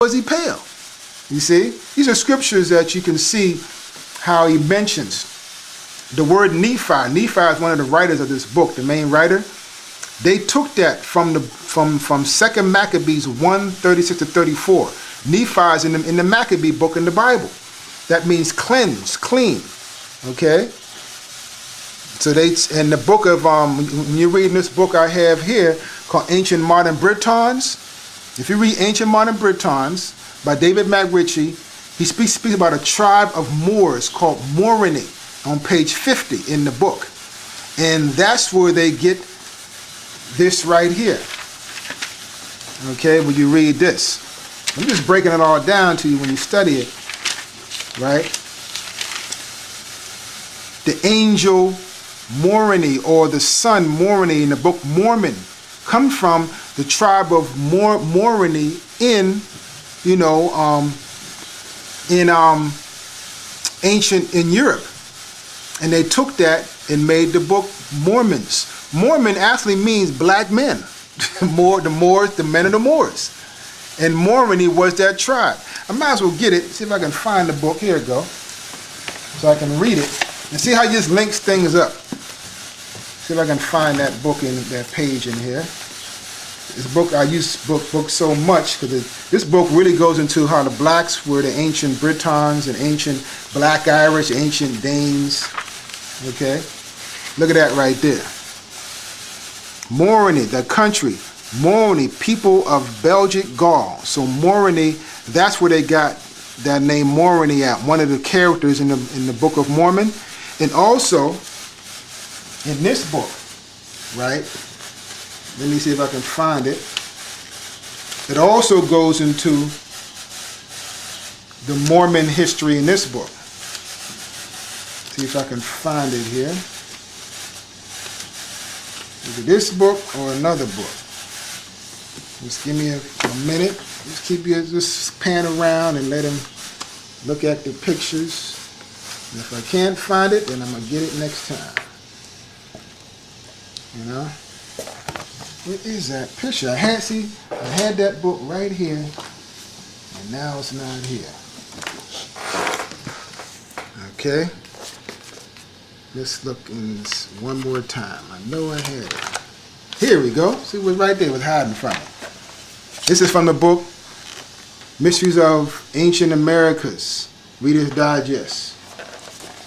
was he pale? You see? These are scriptures that you can see how he mentions. The word Nephi. Nephi is one of the writers of this book, the main writer. They took that from 2 Maccabees 1:36 to 34. Nephi is in the Maccabee book in the Bible. That means cleanse, clean. Okay? So in the book of, when you're reading this book I have here called Ancient Modern Britons, if you read Ancient Modern Britons by David McRitchie, he speaks about a tribe of Moors called Morini on page 50 in the book. And that's where they get this right here. Okay, when you read this. I'm just breaking it all down to you when you study it. Right? The angel Morini, or the son Morini in the book Mormon, come from the tribe of Morini in Europe, and they took that and made the book Mormons. Mormon actually means black men. The Moors, the men of the Moors, and Morini was that tribe. I might as well get it. See if I can find the book. Here we go, so I can read it and see how it just links things up. See if I can find that book in that page in here. This book, I use book so much because this book really goes into how the blacks were the ancient Britons and ancient Black Irish, ancient Danes. Okay, look at that right there. Morini, the country. Morini, people of Belgic Gaul. So Morini, that's where they got that name Morini at. One of the characters in the Book of Mormon, and also in this book, right? Let me see if I can find it. It also goes into the Mormon history in this book. See if I can find it here. Either this book or another book. Just give me a minute. Just pan around and let him look at the pictures. And if I can't find it, then I'm going to get it next time. You know? What is that picture? I had that book right here, and now it's not here. Okay? Let's look in this one more time. I know I had it. Here we go. See, it was right there. It was hiding from it. This is from the book Mysteries of Ancient Americas, Reader's Digest.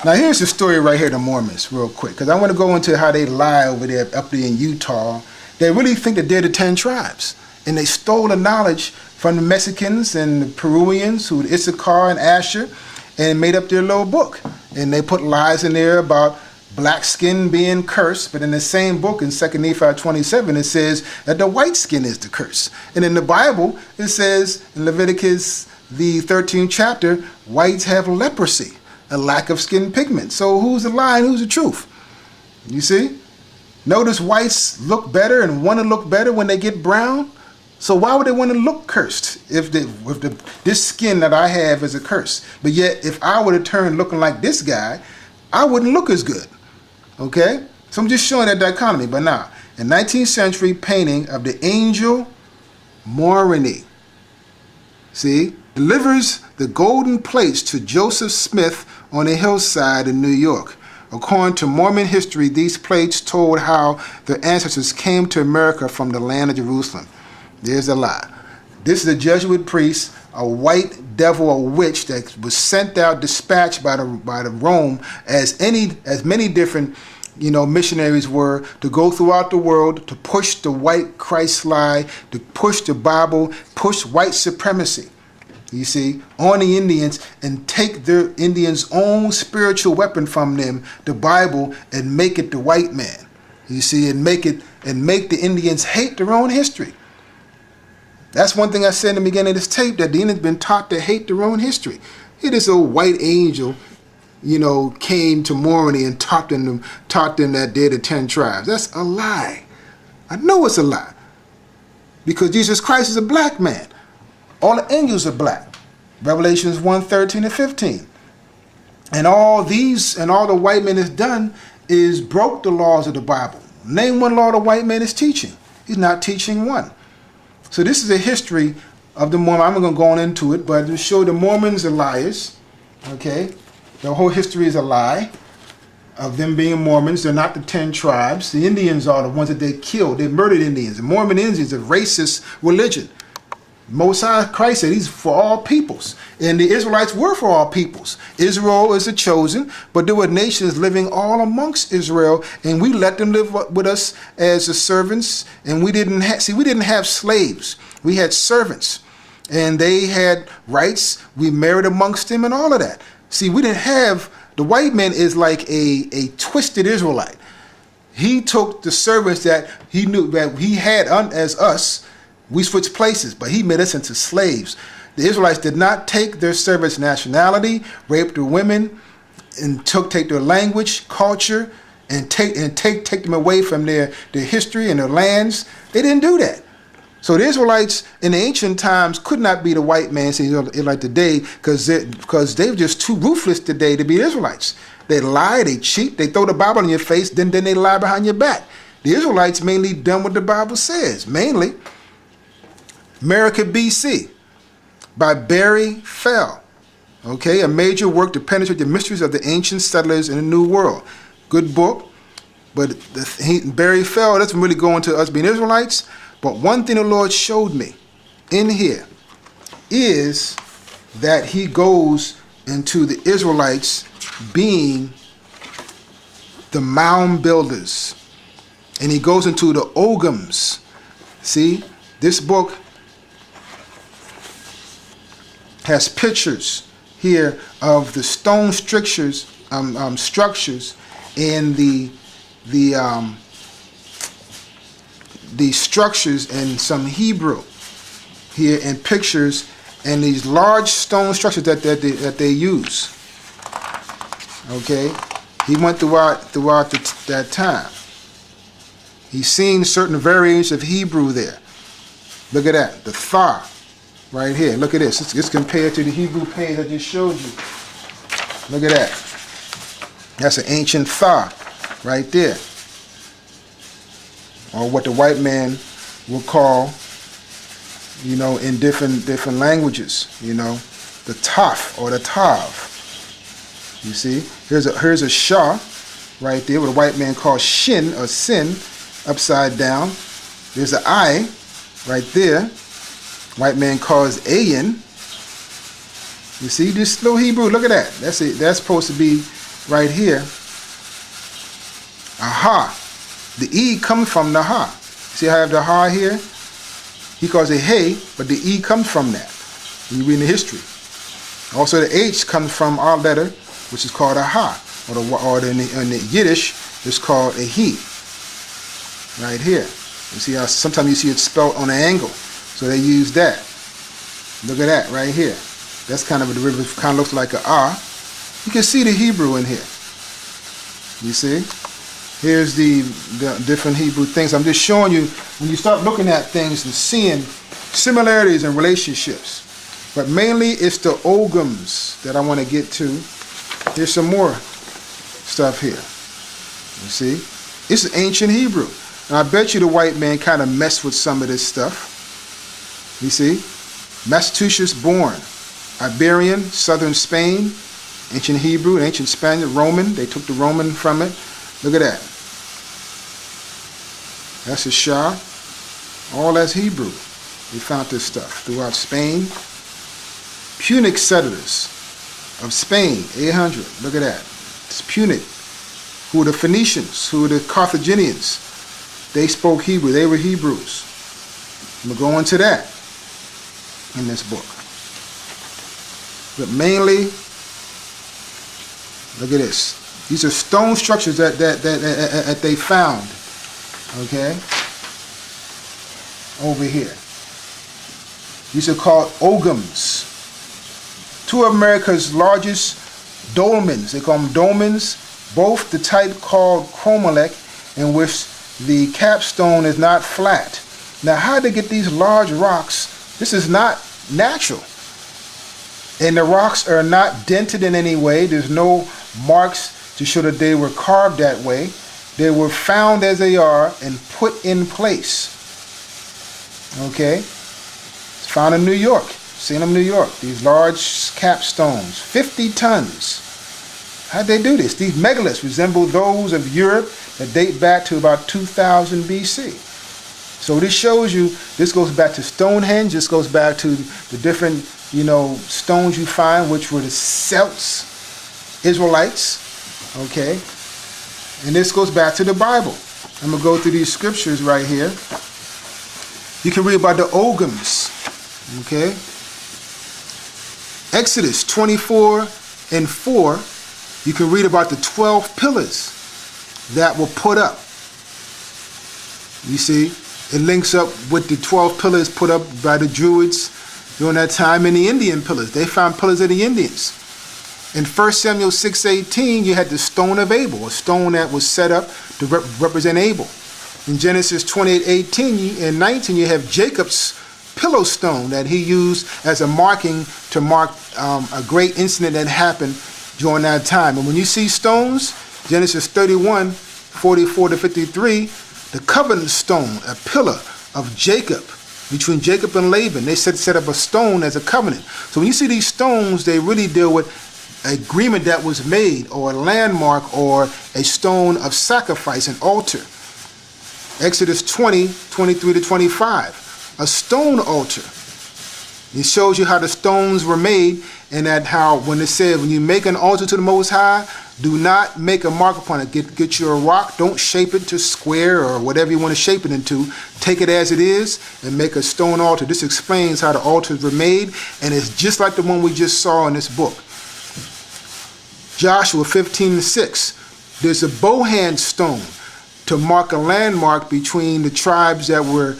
Now here's the story right here, the Mormons, real quick, because I want to go into how they lie over there, up there in Utah. They really think that they're the 10 tribes, and they stole the knowledge from the Mexicans and the Peruvians, who Issachar and Asher, and made up their little book. And they put lies in there about black skin being cursed, but in the same book in 2 Nephi 27, it says that the white skin is the curse. And in the Bible, it says in Leviticus, the 13th chapter, whites have leprosy, a lack of skin pigment. So who's the lie and who's the truth? You see? Notice whites look better and want to look better when they get brown. So why would they want to look cursed if this skin that I have is a curse? But yet, if I were to turn looking like this guy, I wouldn't look as good. Okay? So I'm just showing that dichotomy. But now, a 19th century painting of the angel Morini, see, delivers the golden plates to Joseph Smith on a hillside in New York. According to Mormon history, these plates told how their ancestors came to America from the land of Jerusalem. There's a lie. This is a Jesuit priest, a white devil, a witch that was sent out, dispatched by the Rome, as many different, missionaries were, to go throughout the world to push the white Christ lie, to push the Bible, push white supremacy. You see, on the Indians, and take their Indians' own spiritual weapon from them, the Bible, and make it the white man. You see, and make the Indians hate their own history. That's one thing I said in the beginning of this tape, that the Indians been taught to hate their own history. Here, this old white angel, came to Morini and taught them that they're the 10 tribes. That's a lie. I know it's a lie, because Jesus Christ is a black man. All the angels are black. Revelations 1:13 and 15. And all the white man has done is broke the laws of the Bible. Name one law the white man is teaching. He's not teaching one. So this is a history of the Mormon. I'm not going to go on into it, but to show the Mormons are liars. Okay, the whole history is a lie of them being Mormons. They're not the 10 tribes. The Indians are the ones that they killed. They murdered Indians. The Mormon Indians are a racist religion. Most High Christ said he's for all peoples. And the Israelites were for all peoples. Israel is the chosen, but there were nations living all amongst Israel, and we let them live with us as the servants. And we didn't have slaves. We had servants. And they had rights. We married amongst them and all of that. See, we didn't have, the white man is like a twisted Israelite. He took the servants that he knew that he had as us. We switched places, but he made us into slaves. The Israelites did not take their servants' nationality, rape their women, and take their language, culture, and take them away from their history and their lands. They didn't do that. So the Israelites in the ancient times could not be the white man like today, because they were just too ruthless today to be Israelites. They lie, they cheat, they throw the Bible in your face, then they lie behind your back. The Israelites mainly done what the Bible says. Mainly, America BC by Barry Fell. Okay, a major work to penetrate the mysteries of the ancient settlers in the New World. Good book, but Barry Fell doesn't really go into us being Israelites. But one thing the Lord showed me in here is that he goes into the Israelites being the mound builders. And he goes into the Ogums. See, this book has pictures here of the stone structures and the structures and some Hebrew here and pictures and these large stone structures that they use. Okay, he went throughout that time. He's seen certain variations of Hebrew there. Look at that, the Thar, right here. Look at this. It's compared to the Hebrew page I just showed you. Look at that. That's an ancient Thar, right there. Or what the white man will call, in different languages, the Taf or the Tav. You see, here's a Shah right there, what a white man calls Shin or Sin, upside down. There's an I right there, white man calls Ayin. You see this little Hebrew? Look at that. That's it. That's supposed to be right here. Aha. The E comes from the Ha. See how I have the Ha here? He calls it Hey, but the E comes from that. When you read the history. Also the H comes from our letter, which is called a Ha. Or in the Yiddish, it's called a He. Right here. You see how sometimes you see it spelled on an angle. So they use that. Look at that right here. That's kind of a derivative, kind of looks like a Ah. You can see the Hebrew in here. You see? Here's the different Hebrew things. I'm just showing you, when you start looking at things and seeing similarities and relationships. But mainly it's the Ogums that I want to get to. Here's some more stuff here. You see? This is ancient Hebrew. And I bet you the white man kind of messed with some of this stuff. You see? Massachusetts born. Iberian, southern Spain, ancient Hebrew, ancient Spanish, Roman. They took the Roman from it. Look at that. That's a Shah. All that's Hebrew. We found this stuff throughout Spain. Punic settlers of Spain, 800. Look at that. It's Punic. Who were the Phoenicians? Who were the Carthaginians? They spoke Hebrew. They were Hebrews. I'm going to go into that in this book. But mainly, look at this. These are stone structures that they found, okay, over here. These are called Ogums. Two of America's largest dolmens. They call them dolmens, both the type called chromolech, in which the capstone is not flat. Now, how they get these large rocks? This is not natural. And the rocks are not dented in any way. There's no marks to show that they were carved that way. They were found as they are and put in place. Okay? It's found in New York. Seen them in New York. These large capstones, 50 tons. How'd they do this? These megaliths resemble those of Europe that date back to about 2000 BC. So this shows you, this goes back to Stonehenge. This goes back to the different, stones you find, which were the Celts, Israelites, okay? And this goes back to the Bible. I'm going to go through these scriptures right here. You can read about the Oghams, okay? Exodus 24:4, you can read about the 12 pillars that were put up. You see, it links up with the 12 pillars put up by the Druids during that time, and the Indian pillars. They found pillars of the Indians. In 1 Samuel 6:18, you had the stone of Abel, a stone that was set up to represent Abel. In Genesis 28:18 and 19, you have Jacob's pillow stone that he used as a marking to mark a great incident that happened during that time. And when you see stones, Genesis 31:44-53, the covenant stone, a pillar of Jacob, between Jacob and Laban, they set up a stone as a covenant. So when you see these stones, they really deal with agreement that was made, or a landmark, or a stone of sacrifice, an altar. Exodus 20:23-25, a stone altar. It shows you how the stones were made, and that how, when it said, when you make an altar to the Most High, do not make a mark upon it. Get you a rock. Don't shape it to square or whatever you want to shape it into. Take it as it is and make a stone altar. This explains how the altars were made, and it's just like the one we just saw in this book. Joshua 15:6. There's a bowhand stone to mark a landmark between the tribes that were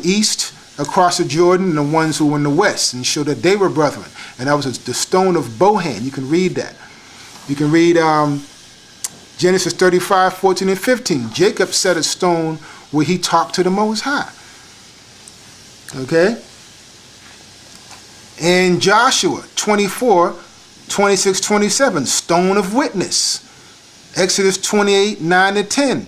east across the Jordan and the ones who were in the west, and show that they were brethren. And that was the stone of Bohan. You can read that. You can read Genesis 35:14-15. Jacob set a stone where he talked to the Most High. Okay? And Joshua 24:26-27, stone of witness. Exodus 28:9-10.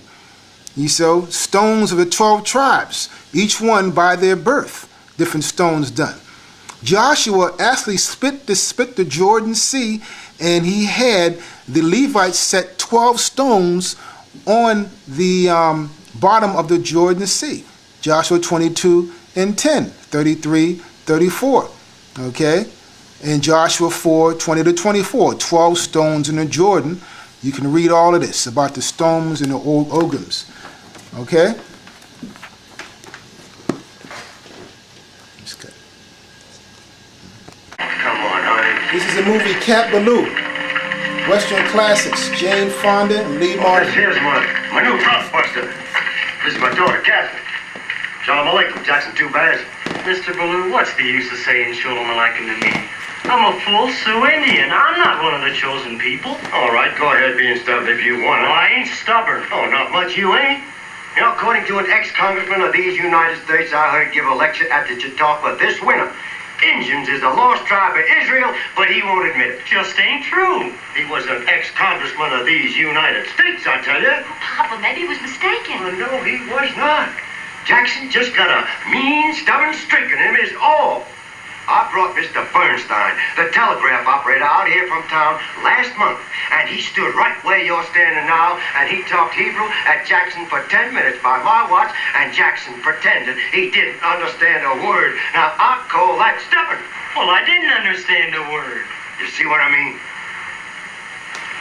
You saw stones of the 12 tribes, each one by their birth, different stones done. Joshua actually split the Jordan Sea, and he had the Levites set 12 stones on the bottom of the Jordan Sea. Joshua 22:10, 33-34. Okay? And Joshua 4:20-24, 12 stones in the Jordan. You can read all of this about the stones and the old Oghams. Okay? Come on, honey. This is a movie, Cat Ballou. Western classics, Jane Fonda and Lee Martin. Here's my new Ghostbuster. This is my daughter, Catherine. Shalom Aleichem, Jackson 2 Bears. Mr. Ballou, what's the use of saying Shalom Aleichem to me? I'm a full Sioux Indian. I'm not one of the chosen people. All right, go ahead being stubborn if you want Well, to. I ain't stubborn. Oh, not much you ain't. You know, according to an ex-congressman of these United States, I heard give a lecture at the Chautauqua this winter. Injuns is the lost tribe of Israel, but he won't admit it. Just ain't true. He was an ex-congressman of these United States, I tell you. Papa, maybe he was mistaken. Oh, no, he was not. Jackson just got a mean, stubborn streak in him is all. I brought Mr. Bernstein, the telegraph operator, out here from town last month, and he stood right where you're standing now, and he talked Hebrew at Jackson for 10 minutes by my watch, and Jackson pretended he didn't understand a word. Now, I call that stubborn. Well, I didn't understand a word. You see what I mean?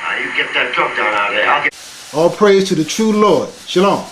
Now, you get that drunk down out there. I'll get... All praise to the true Lord. Shalom.